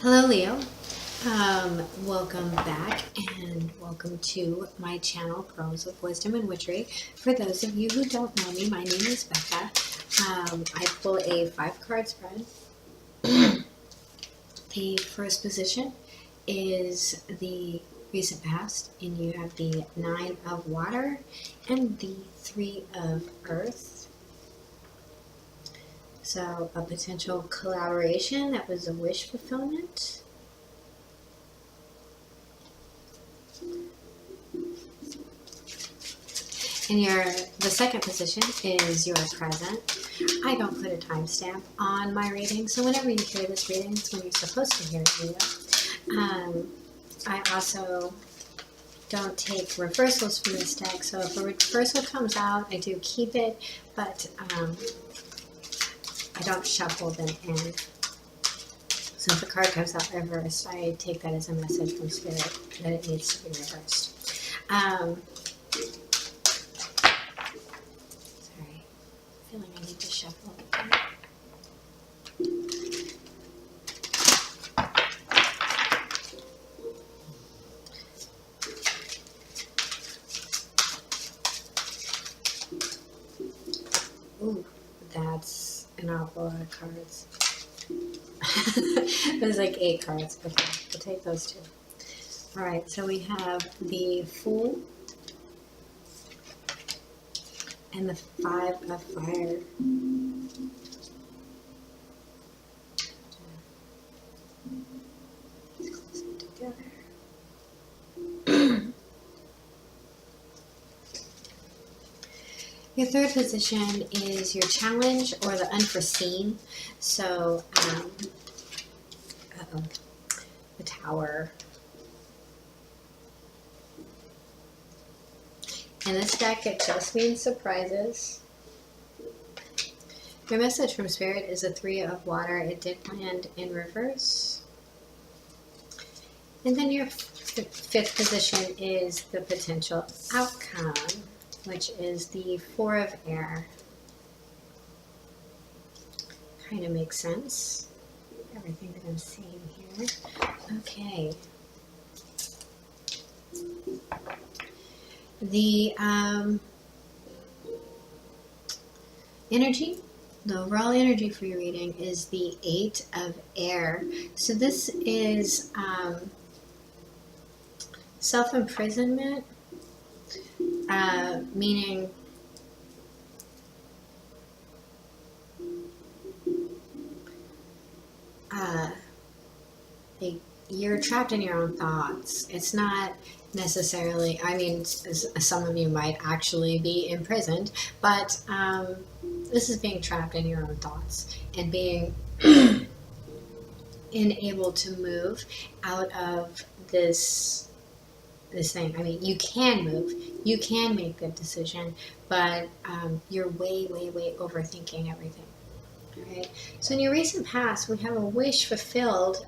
Hello, Leo. Welcome back and welcome to my channel, Pearls of Wisdom and Witchery. For those of you who don't know me, my name is Becca. I pull a 5-card spread. The first position is the recent past, and you have the 9 of Water and the 3 of Earth. So a potential collaboration that was a wish fulfillment. And the second position is your present. I don't put a timestamp on my reading, so whenever you hear this reading, it's when you're supposed to hear it, Leo. I also don't take reversals from this deck, so if a reversal comes out, I do keep it, but I don't shuffle them in. So if a card comes out reversed, I take that as a message from Spirit that it needs to be reversed. Sorry, I feel like I need to shuffle. Ooh, that's an awful lot of cards. There's like 8 cards. Okay, we'll take those 2. All right, so we have the Fool and the 5 of Fire. Let's close them together. Your third position is your challenge or the unforeseen. So, the Tower. In this deck, it just means surprises. Your message from Spirit is a 3 of Water. It did land in reverse. And then your fifth position is the potential outcome, which is the 4 of Air. Kind of makes sense. Everything that I'm seeing here. Okay. The energy, the overall energy for your reading is the 8 of Air. So this is self-imprisonment, meaning you're trapped in your own thoughts. It's not necessarily, I mean, some of you might actually be imprisoned, but this is being trapped in your own thoughts and being unable to move out of this thing. I mean, you can move, you can make the decision, but you're way overthinking everything. Right. So in your recent past, we have a wish fulfilled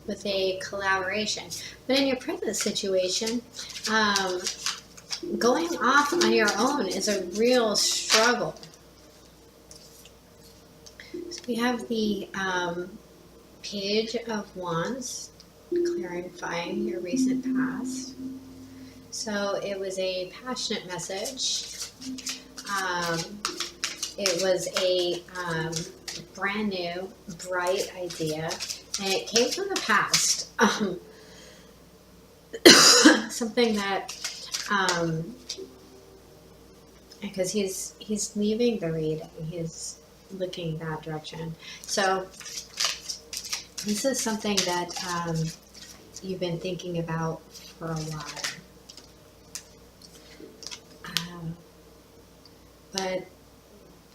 with a collaboration. But in your present situation, going off on your own is a real struggle. So we have the Page of Wands, clarifying your recent past. So it was a passionate message. It was a brand new, bright idea, and it came from the past. Something that, because he's leaving the reading, he's looking that direction. So this is something that you've been thinking about for a while. But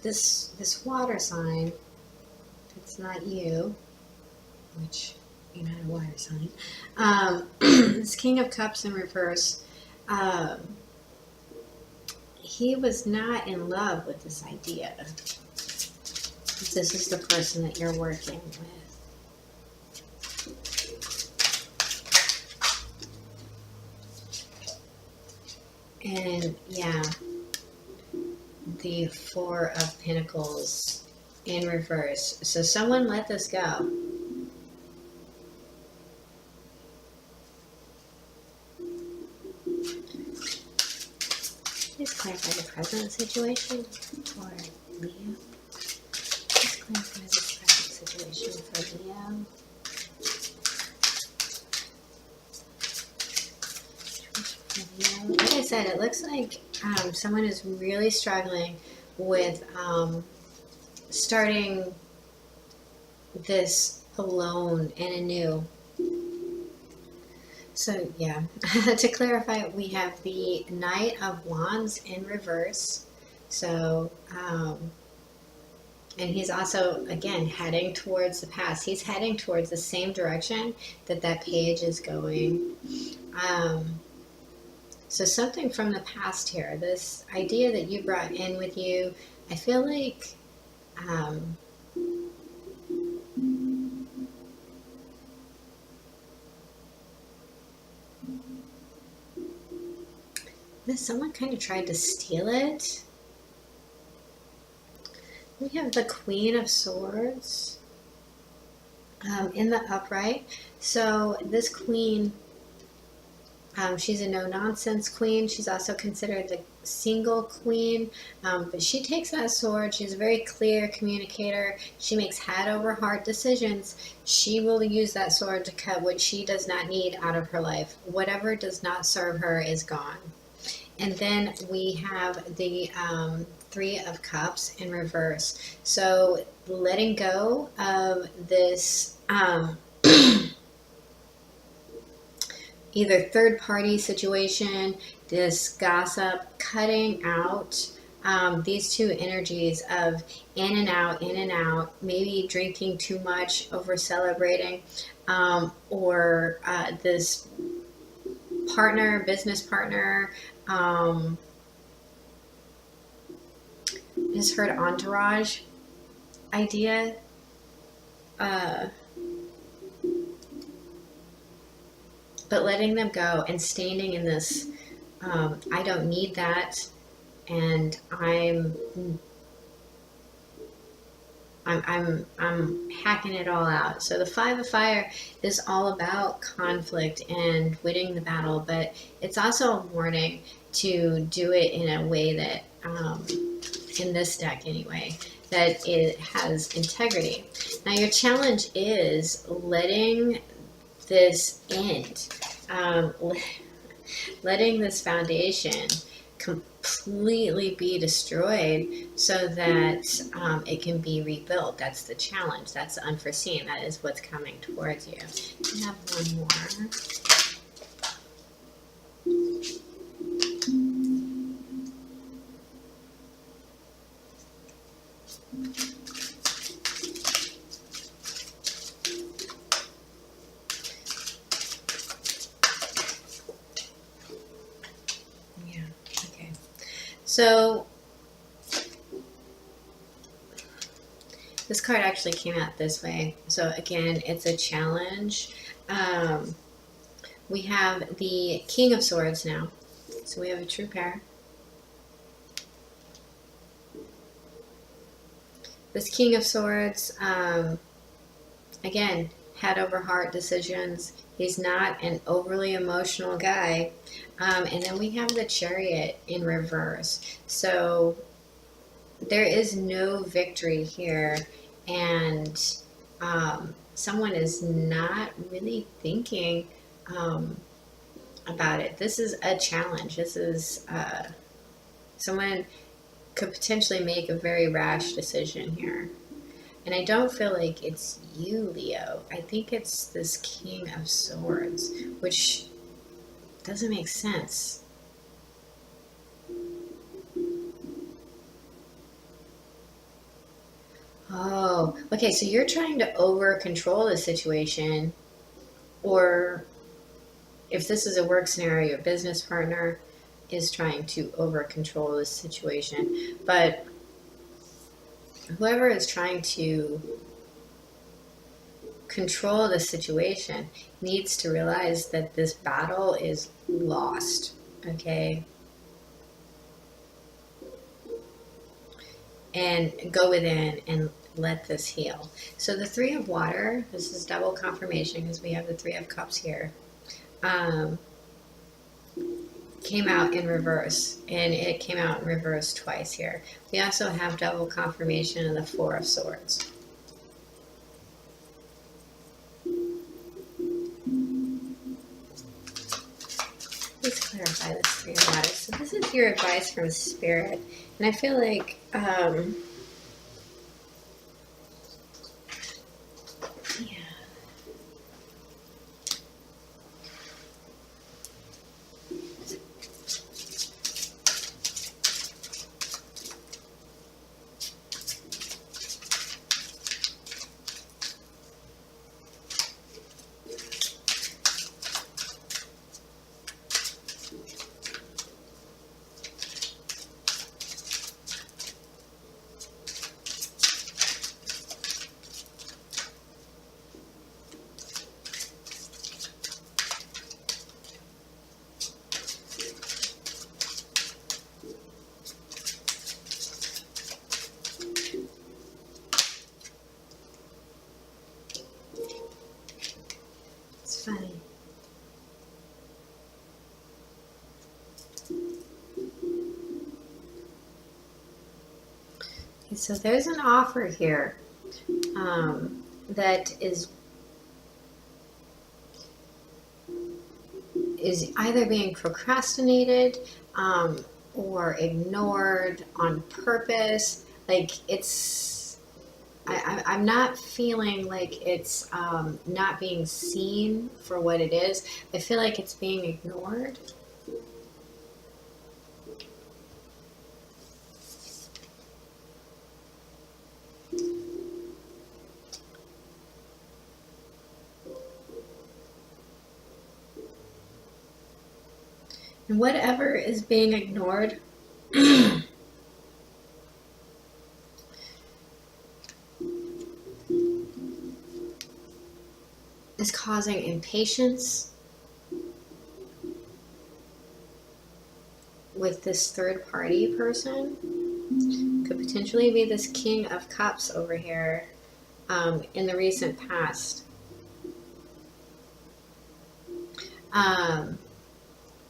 this water sign, it's not you, which you're not a water sign. This King of Cups in reverse, he was not in love with this idea. This is the person that you're working with. And yeah, the 4 of Pentacles in reverse. So someone let this go. Please clarify the present situation for Leo. Please clarify the present situation for Leo. Like I said, it looks like someone is really struggling with starting this alone and anew. So yeah, to clarify, we have the Knight of Wands in reverse. So, and he's also, again, heading towards the past. He's heading towards the same direction that that page is going. So something from the past here, this idea that you brought in with you, I feel like someone kind of tried to steal it. We have the Queen of Swords in the upright. So this queen, she's a no-nonsense queen. She's also considered the single queen, but she takes that sword. She's a very clear communicator. She makes head over heart decisions. She will use that sword to cut what she does not need out of her life. Whatever does not serve her is gone. And then we have the Three of Cups in reverse. So letting go of this either third party situation, this gossip, cutting out these two energies of in and out, maybe drinking too much, over celebrating, or this partner, business partner, has heard entourage idea. But letting them go and standing in this, I don't need that, and I'm hacking it all out. So the Five of Fire is all about conflict and winning the battle, but it's also a warning to do it in a way that, in this deck anyway, that it has integrity. Now your challenge is letting this end, letting this foundation completely be destroyed so that it can be rebuilt. That's the challenge. That's the unforeseen. That is what's coming towards you. I have one more. Yeah, okay. So this card actually came out this way. So again, it's a challenge. We have the King of Swords now. So we have a true pair. This King of Swords, again, head over heart decisions. He's not an overly emotional guy. And then we have the Chariot in reverse. So there is no victory here. And someone is not really thinking about it. This is a challenge. This is someone could potentially make a very rash decision here. And I don't feel like it's you, Leo. I think it's this King of Swords, which doesn't make sense. Oh, okay, so you're trying to over control the situation, or if this is a work scenario, your business partner is trying to over control this situation. But whoever is trying to control the situation needs to realize that this battle is lost, okay? And go within and let this heal. So the Three of Water, this is double confirmation because we have the Three of Cups here. came out in reverse, and it came out in reverse twice here. We also have double confirmation of the Four of Swords. Please clarify this Three of Waters. So this is your advice from Spirit, and I feel like yeah. It's funny. Okay, so there's an offer here that is either being procrastinated or ignored on purpose. Like I'm not feeling like it's not being seen for what it is. I feel like it's being ignored. And whatever is being ignored is causing impatience with this third party person. Could potentially be this King of Cups over here in the recent past.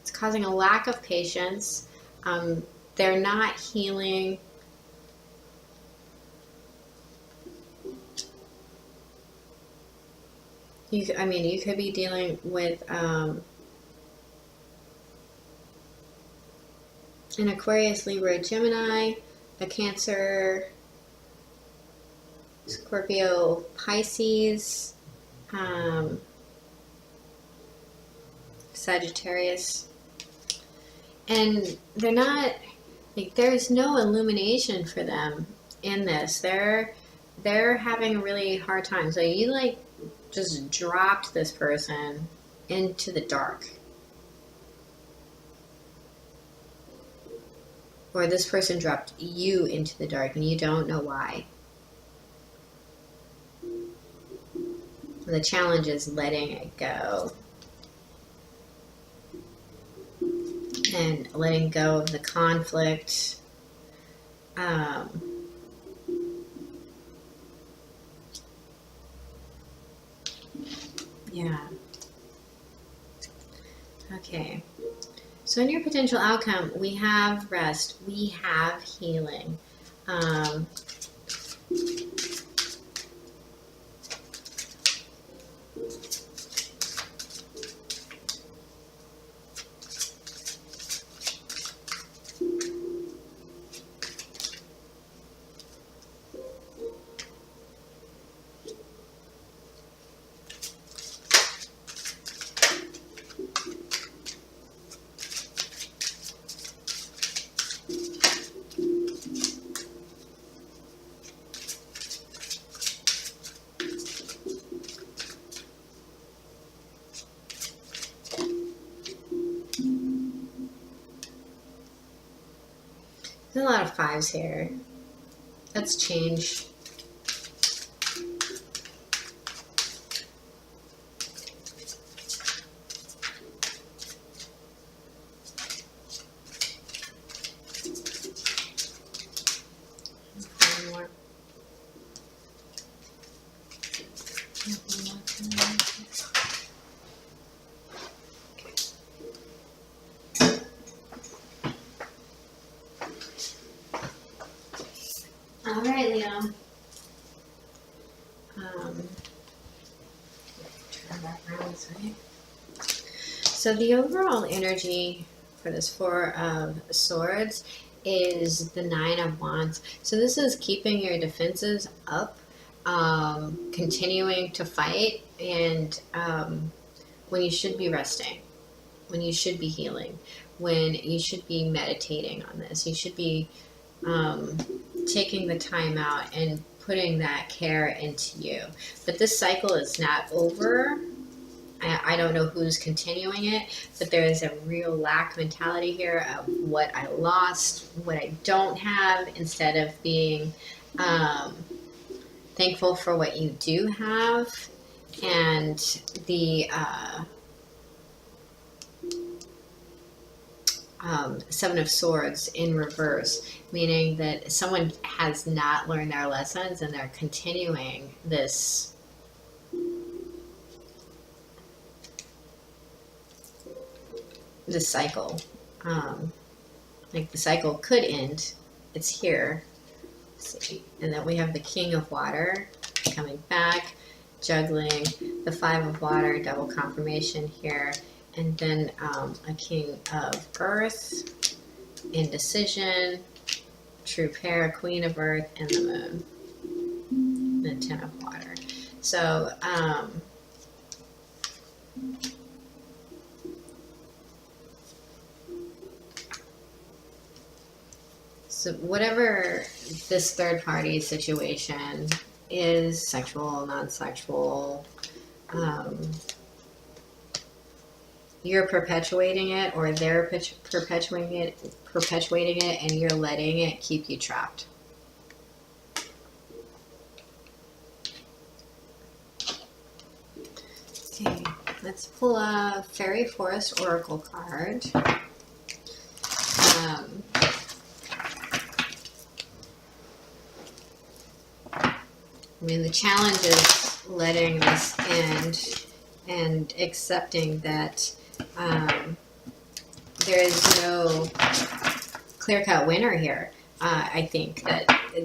It's causing a lack of patience. They're not healing. You could be dealing with an Aquarius, Libra, Gemini, a Cancer, Scorpio, Pisces, Sagittarius. And they're not, like, there's no illumination for them in this. They're having a really hard time. So you like just dropped this person into the dark. Or this person dropped you into the dark and you don't know why. The challenge is letting it go. And letting go of the conflict. Yeah. Okay. So in your potential outcome, we have rest, we have healing. There's a lot of fives here. That's change. Turn that around this way. So the overall energy for this Four of Swords is the Nine of Wands. So this is keeping your defenses up, continuing to fight, and when you should be resting, when you should be healing, when you should be meditating on this. You should be taking the time out and putting that care into you. But this cycle is not over. I don't know who's continuing it, but there is a real lack mentality here of what I lost, what I don't have, instead of being thankful for what you do have. And the Seven of Swords in reverse, meaning that someone has not learned their lessons and they're continuing this cycle. Like the cycle could end. It's here. Let's see. And then we have the King of Water coming back, juggling the Five of Water, double confirmation here. And then a King of Earth, indecision, true pair, Queen of Earth, and the Moon, the Ten of Water. So, so whatever this third party situation is, sexual, non-sexual, you're perpetuating it, or they're perpetuating it, and you're letting it keep you trapped. Okay, let's pull a Fairy Forest Oracle card. I mean, the challenge is letting this end and accepting that there is no clear-cut winner here. I think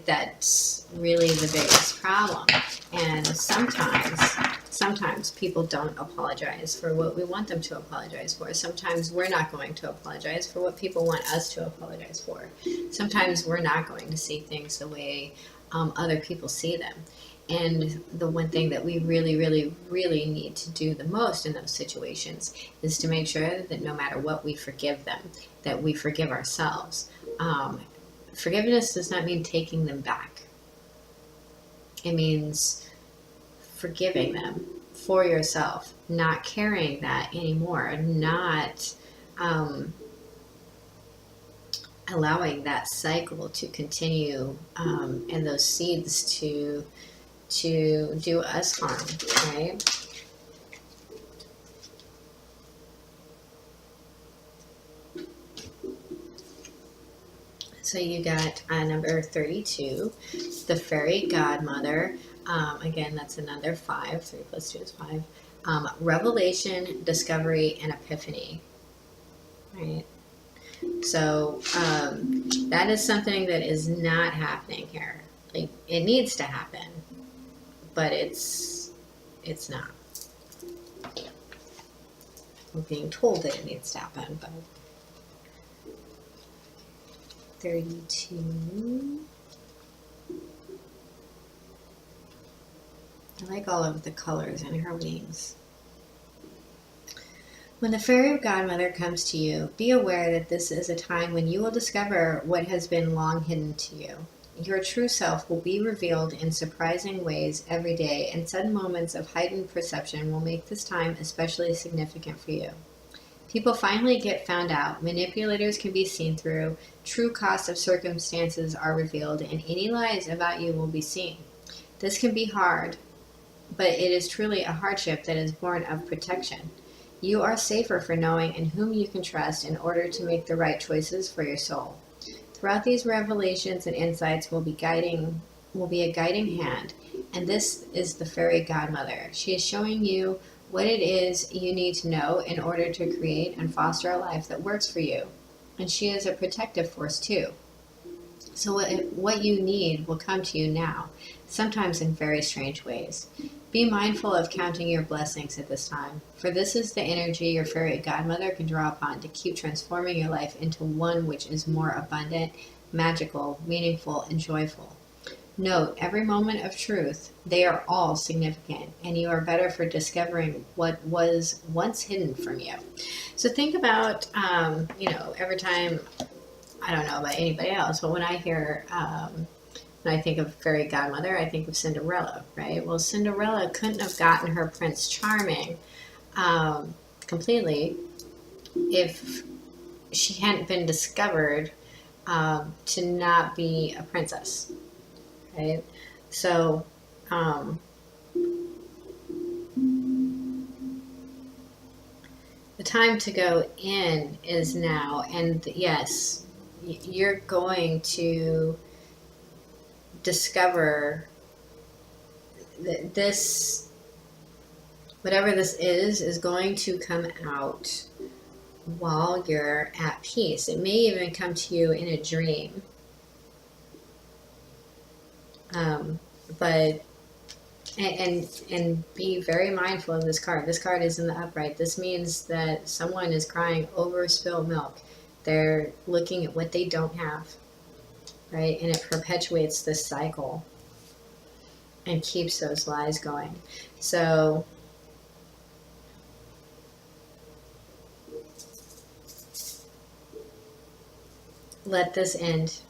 that's really the biggest problem. And sometimes people don't apologize for what we want them to apologize for. Sometimes we're not going to apologize for what people want us to apologize for. Sometimes we're not going to see things the way other people see them. And the one thing that we really, really, really need to do the most in those situations is to make sure that no matter what, we forgive them, that we forgive ourselves. Forgiveness does not mean taking them back. It means forgiving them for yourself, not carrying that anymore, not allowing that cycle to continue, and those seeds to do us harm, right? So you got number 32, the Fairy Godmother. Again, that's another 5. 3 plus 2 is 5. Revelation, discovery, and epiphany, right? So that is something that is not happening here. Like, it needs to happen, but it's not. We're being told that it needs to happen, but 32. I like all of the colors in her wings. When the Fairy Godmother comes to you, be aware that this is a time when you will discover what has been long hidden to you. Your true self will be revealed in surprising ways every day, and sudden moments of heightened perception will make this time especially significant for you. People finally get found out, manipulators can be seen through, true costs of circumstances are revealed, and any lies about you will be seen. This can be hard, but it is truly a hardship that is born of protection. You are safer for knowing in whom you can trust in order to make the right choices for your soul. Throughout these revelations and insights will be a guiding hand, and this is the Fairy Godmother. She is showing you what it is you need to know in order to create and foster a life that works for you. And she is a protective force too. So what you need will come to you now, sometimes in very strange ways. Be mindful of counting your blessings at this time, for this is the energy your fairy godmother can draw upon to keep transforming your life into one which is more abundant, magical, meaningful, and joyful. Note every moment of truth. They are all significant, and you are better for discovering what was once hidden from you. So think about, every time, I don't know about anybody else, but when I hear, when I think of fairy godmother, I think of Cinderella, right? Well, Cinderella couldn't have gotten her Prince Charming completely if she hadn't been discovered to not be a princess, right? So, um, the time to go in is now, and yes, you're going to discover that this, whatever this is going to come out while you're at peace. It may even come to you in a dream. But and be very mindful of this card. This card is in the upright. This means that someone is crying over spilled milk. They're looking at what they don't have, right? And it perpetuates this cycle and keeps those lies going. So let this end.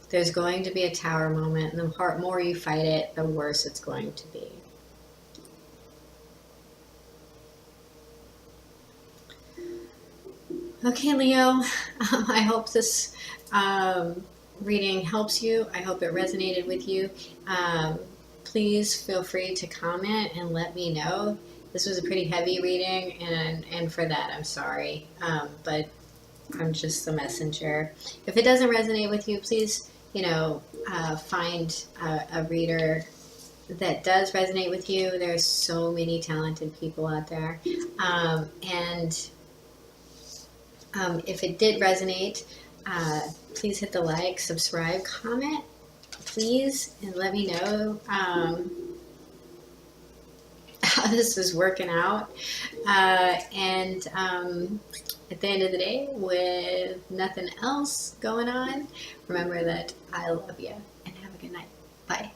There's going to be a tower moment, and the more you fight it, the worse it's going to be. Okay, Leo, I hope this reading helps you. I hope it resonated with you. Please feel free to comment and let me know. This was a pretty heavy reading, and for that, I'm sorry. But I'm just the messenger. If it doesn't resonate with you, please, find a reader that does resonate with you. There's so many talented people out there. And if it did resonate, please hit the like, subscribe, comment, please, and let me know how this is working out. And at the end of the day, with nothing else going on, remember that I love you, and have a good night. Bye.